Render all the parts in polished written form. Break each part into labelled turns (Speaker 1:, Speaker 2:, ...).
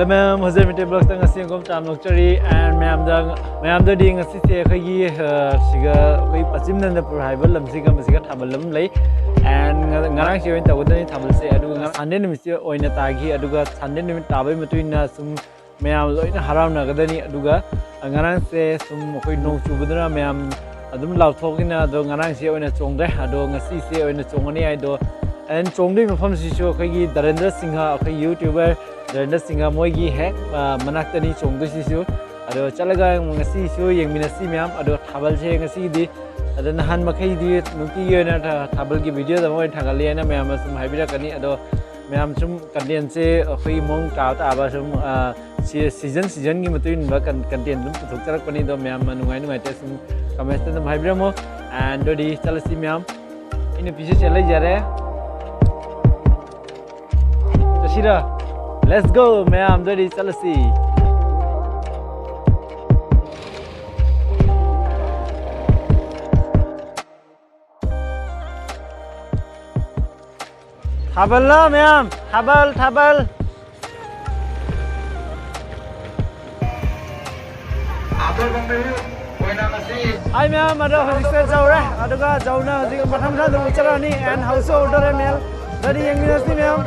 Speaker 1: Hello ma'am, Hojai Meeting Blog tang asing kom tam nokchari and ma'am da ding asi se khoi gi siga khoi Patchim Nandapur Thabal lamsi kam siga Thabal lam lai and ngarang si oin tawdani Thabal se adu Sunday nimit se oina tagi aduga Sunday nimit tabai matuina sum ma'am loina haram na gadani aduga ngarang se sum khoi no chubudra ma'am adum law thokina ado ngarang si oina chongdre ado ngasi se oina chongani ai do and chongdri mafam si so khoi gi Darendra Singha khoi YouTuber Darendra Singha moigi hack manaktani chongdu sisu ado chalaga ngasi su yengminasi myam ado Thabal che ngasi di ado nahan makhai di nuki yena Thabal gi video da moi thangale na myam sum haibira kani ado myam sum content che khoi mong ka ta ba sum season gi matuin ba content dum puthok charak pani do myam nungai te sum comment dum haibira mo and do di chalasi myam in piece chalai jare tashira. Let's go, ma'am. Ready, let's see. Thabal la, ma'am. Thabal. Hi, ma'am. Ada hojai jauh re. Ada ka jauh na hojai matham sa tu bicara ni and house order ma'am. Ready, yang ni nasi, ma'am.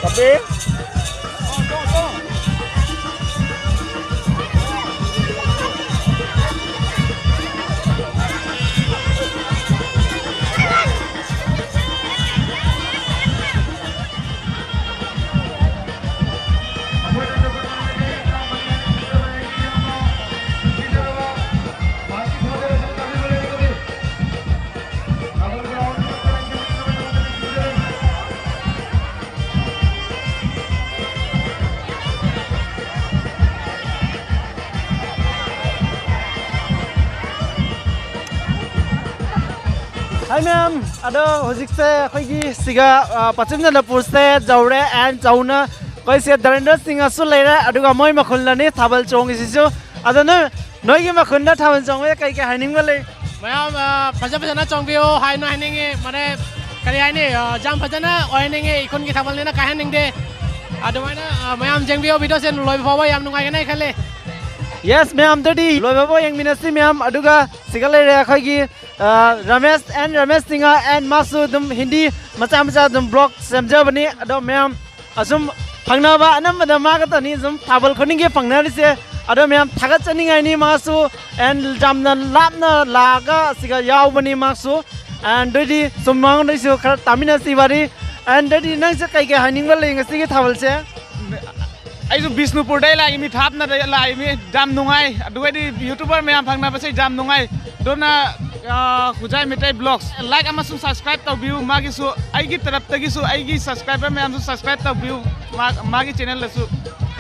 Speaker 1: Tapi Hi ma'am, ada hojik se koi gi siga Patchim Nandapur se jaure and jauna koi se Darendra Singha su leira aduga moi makhun lani Thabal Chong isisu adana noi gi makhun na Thabal Chong me kai kai haning le
Speaker 2: ma'am phajana chong bio hai no haning mane kari hai ni jam phajana oi ning ikun gi Thabal ne na kai haning de ꯑꯗꯨꯃꯥꯏꯅ ꯃꯌꯥꯝ ꯌꯦꯡꯕꯤꯌꯣ ꯚꯤꯗꯤꯑꯣꯁꯦ ꯂꯣꯏꯕ ꯐꯥꯎꯕ ꯌꯥꯝ ꯅꯨꯡꯉꯥꯏꯒꯅꯤ ꯈꯜꯂꯦ
Speaker 1: Yes ma'am dadi loiba bo yengminasi ma'am aduga sigale re akhagi Ramesh and Ramesh Singa and masu dum Hindi macha dum blog samjabani ado ma'am asum phangnaba anamada magatani zum thabal khoninge phangnari se ado ma'am thagat chaningai ni masu and jamna lapna laga siga yawbani masu and dadi sumang daisu khara tamina sibari and dadi nang se kai ke haningba lengasi ge thabal se
Speaker 3: ai ju Bisnupur dai lai mi thapna dai lai mi jam nungai adugai YouTuber me am phangna pasai jam nungai dona Hojai mitai blogs like amasung subscribe tau view magi su ai gi tarap tagi su ai gi subscriber me am su subscribe tau view magi channel la su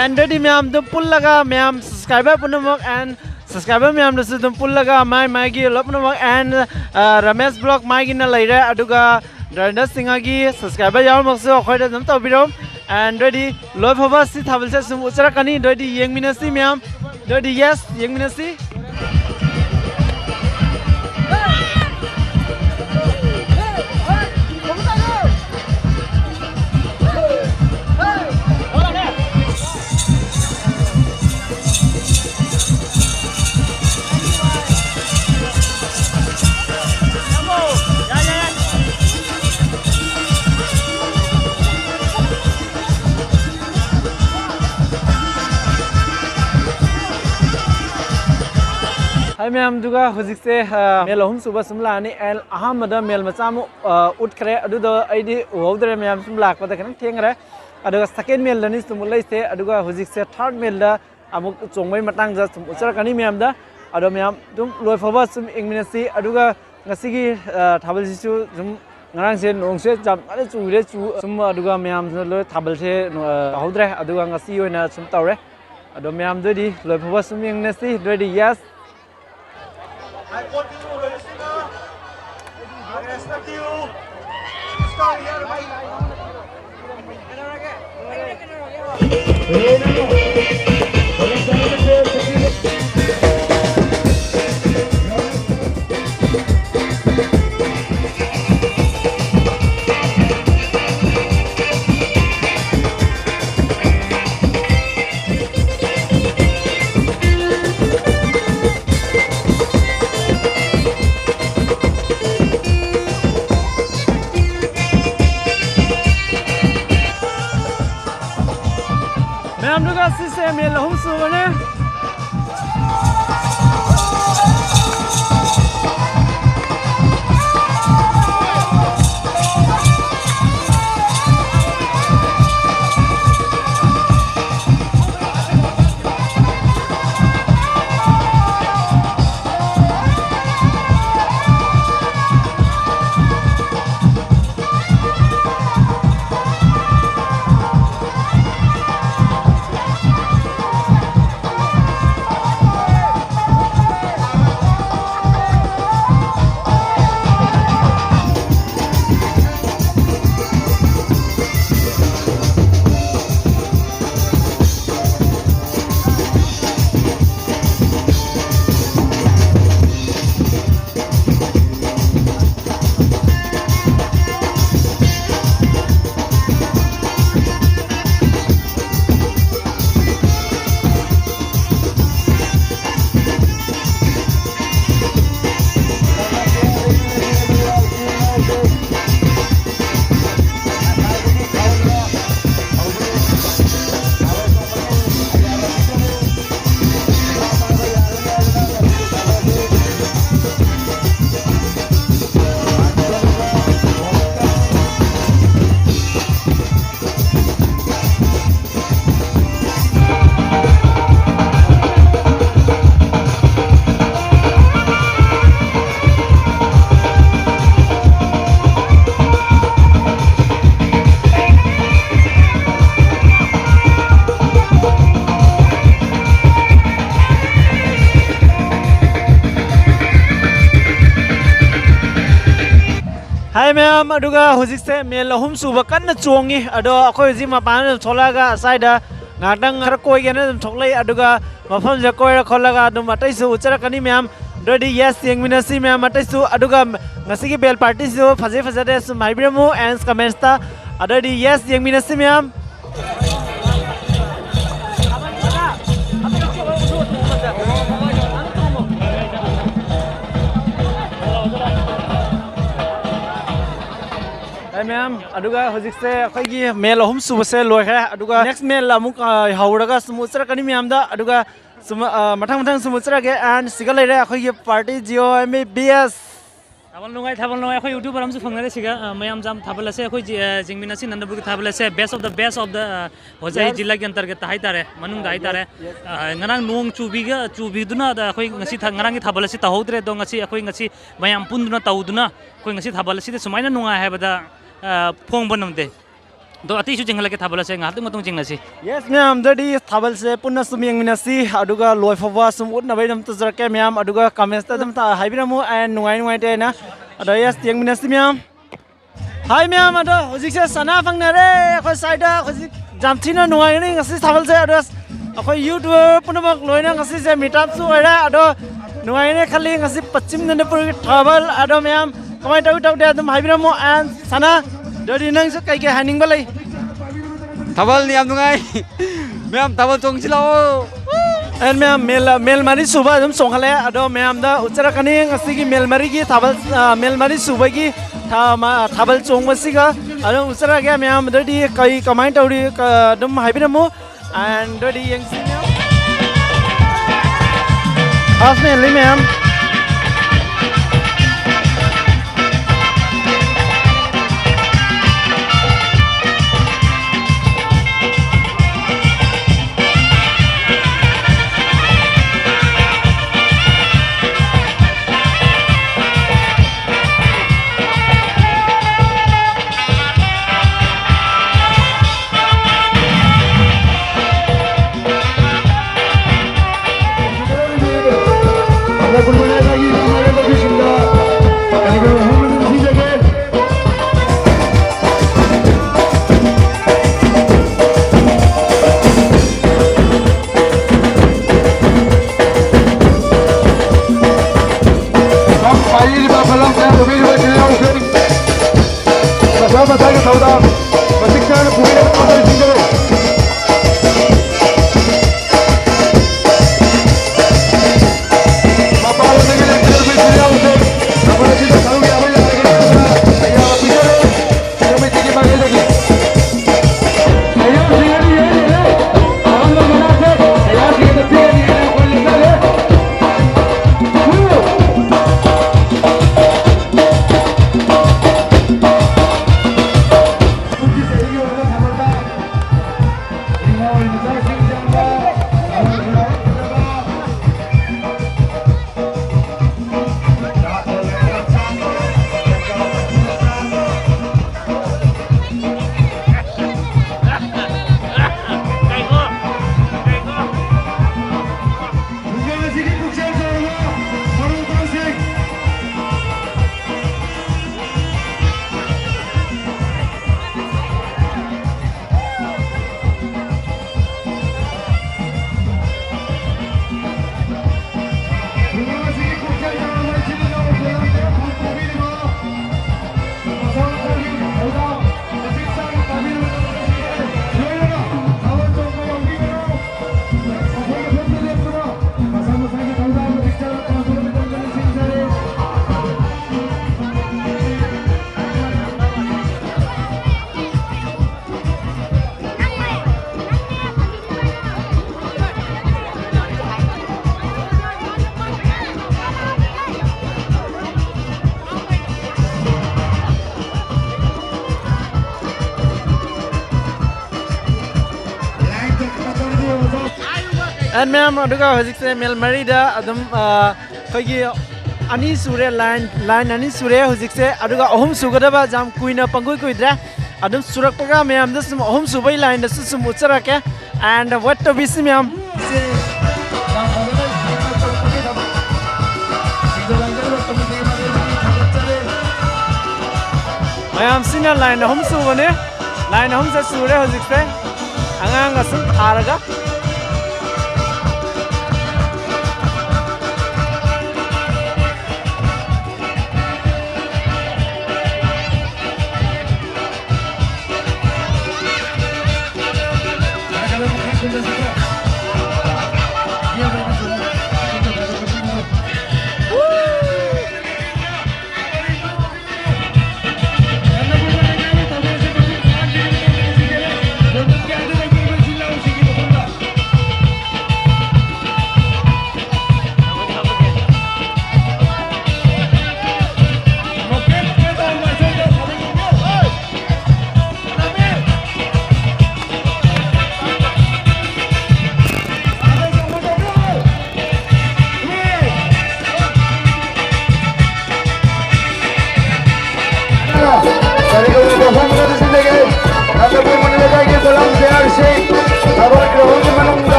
Speaker 1: and dadi me am dum pull laga me am subscriber punamok and subscriber me am su dum pull laga mai gi lopnamok and Ramesh blog mai gi na laire aduga Darna Singa gi subscriber yaw maksu akhoi da dum tau birom and ready love of us thabal se sum uchara kani ready yengminasi ma'am ready yes yengminasi Hi ma'am duga hojik se mel ahum suba sumla ani el ahamada mel machamu ut khare aduda aidi uhodre ma'am sumla ko da kan thengre aduga second mel lani sumulai se aduga hojik se third mel da amuk chongbai matang ja sum uchara kani ma'am da ado ma'am dum loi phaba sum ingminasi aduga ngasigi thabal sisu sum ngarang se nong se jam ale chuire chu sum aduga ma'am loi thabal se hodre aduga ngasi oina sum tawre ado ma'am dodi loi phaba sum ingminasi dodi yes
Speaker 4: I want you to listen. I respect you. Start here, bhai.
Speaker 1: Ma'am duga sise mel ahum subane Hi ma'am aduga hojik se mel ahum suba kanna chongi ado akhoi ji mapan cholaga saida ngadang khar koi gena thoklai aduga mafam ja koi ra kholaga adum atai su uchara kani ma'am dodi yes yengminasi ma'am atai su aduga ngasigi bel party su faje fajade su maibremu and comments ta adodi yes yengminasi ma'am Hi ma'am, aduga hojik se akhoi mail ahum suba se loi kha aduga next mail amuk hauraga sumutsara kani ma'am da aduga mathang sumutsara ge and sigal lai akhoi party geo MBS
Speaker 5: Thabal nungai akhoi YouTube ram su phangare siga mayam jam thabal ase akhoi jingmin ase Nandapur ki thabal ase best of the Hojai jilla ke antargat hai tare manung dai tare ngarang nong chubi duna da akhoi ngasi ngarang ki thabal ase tahodre do ngasi akhoi ngasi mayam punduna tauduna akhoi ngasi thabal ase sumaina nungai hai bada phong banamde do ati su jingla ke thabal se ngatung matung jingnasi
Speaker 1: yes ma'am dadi thabal se punna sumyang minasi aduga loi fawa sumut na bainam to jarke ma'am aduga comments ta dam ta haibiramu and nungai te na ado yes tiang minasi ma'am hi ma'am ado hojik se sana phangna re akhoi side hojik jamthina nungai ni ngasi thabal se ado akhoi YouTube punabak loina ngasi se meetup su era ado nungai ne khali ngasi Patchim Nandapur Thabal ado ma'am kamai tau de dam haibiramu and sana dadi nang su kai ke haning balai
Speaker 6: Thabal ni am nungai ma'am Thabal chongsi lao
Speaker 1: and ma'am mail mari suba dum songhale ado ma'am da uchara kani ngasi ki mail mari ki Thabal mail mari suba ki Thabal chongba siga ado uchara ge ma'am dadi kai kamai tau ri dum haibiramu and dadi yang si ma'am asme li ma'am and ma'am aduga hojik se mail mari da adum khoi ani sure line ani sure hojik se aduga ahum sugada ba jam kuina pangui kuidra adum surak paga ma'am da sum ahum subai line da sum uchara ke and what to be ma'am ma'am sina line ahum su bane line ahum se sure hojik se angang asum tharaga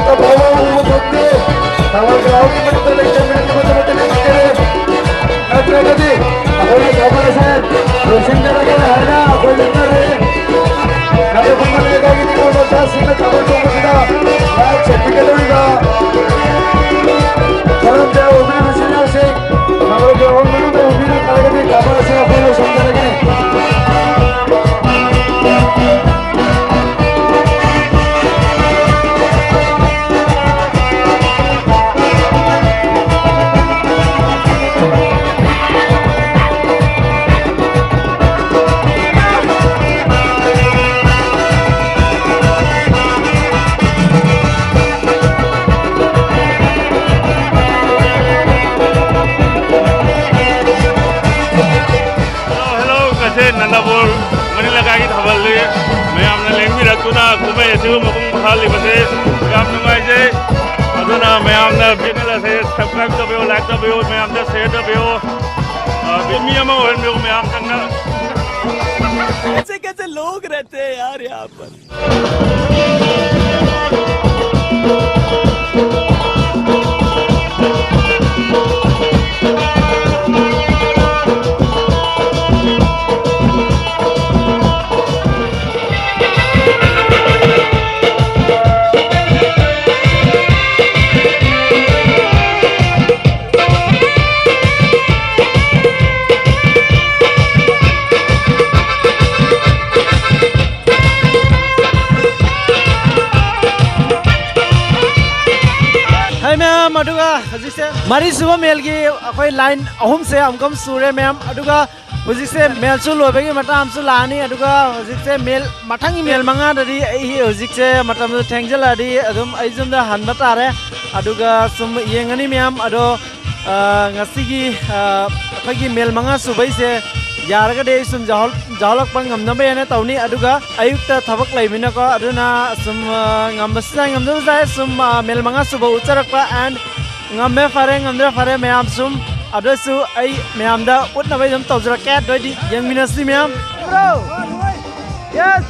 Speaker 4: ka bawa mo thokte tawal grau ki mata election mein ki mata kare atra gadi apne thabal se election kara ke harna koi lekar hai kare bumma le ga ki ko bata sina thabal chongba sida ya certificate hoga karam de obina hasina se thabal ke on manu de obina kare ke thabal se apne election kare ke
Speaker 7: Nandapur Maninglaikai Thabal मैं हमने language रखूँ कुमे ऐसे मकुम खाली बसे हम नुमाई से अदना मैं हमने बिनला से सब्सक्राइब तो बेओ लाइक तो बेओ मैं हमने शेयर तो बेओ बिमी हम और मैं हम तंग
Speaker 8: कैसे कैसे लोग रहते हैं यार यहाँ पर
Speaker 1: मैम मरी सुबह मेल की अखोई लाइन अहम से हमकम सूरे मैम हुजिसे मेल सु लोबेगी मटाम सु लानी हुजिसे मेल मठंगी मेल मंगा दरी हुजिसे मटाम थेंगजलादी अदुम अइजुमदा हनबा तारे सुम येंगनी मैम अदो ngasi अखोगी मेल मंगा सुबैसे यारगदे सुम जाहलक पंगमनबे ने तौनी अयुक्ता थबक लेबिनको सुम ngambasna ngamdza सुम मेल मंगा सुब उचरकपा and ngame fare ngamdra fare ma'am सुम अदसु आई मैम दा उतनबे जम तौजरके दोदि यंगमिनसि मैम ब्रो यस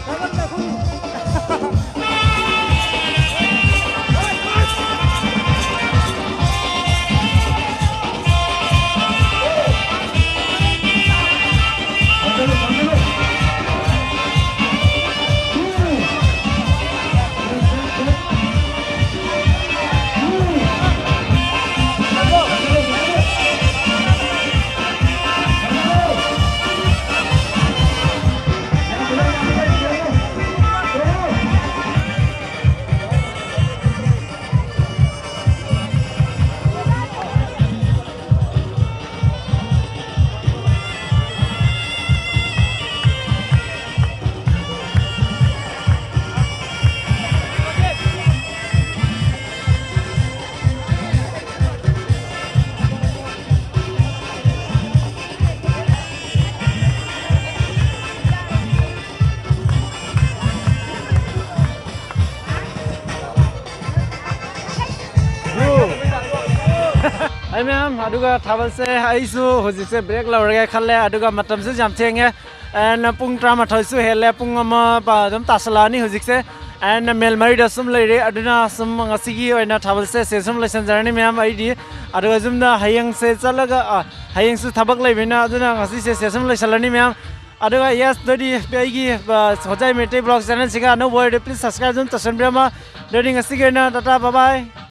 Speaker 1: आई मैम थाबल से हुजिसे ब्रेक लौरगे खले मतम से जाम थेंगे एंड पुंग 13 हेले पुंग तासलानी हुजिसे एंड मेल मरीद सुम लेरे सुम थाबल से सेसुम लेसन जर्नी मैम आईडी जुमदा हयंग से चलगा हयंग से थबक लेबिना से सेसुम लेसलनी मैम यस दोदी पेगी होजाई मेटे ब्लॉग चैनल सिगा नो वर्ड प्लीज सब्सक्राइब जुम तसन ब्रह्मा दोदी टाटा बाय बाय।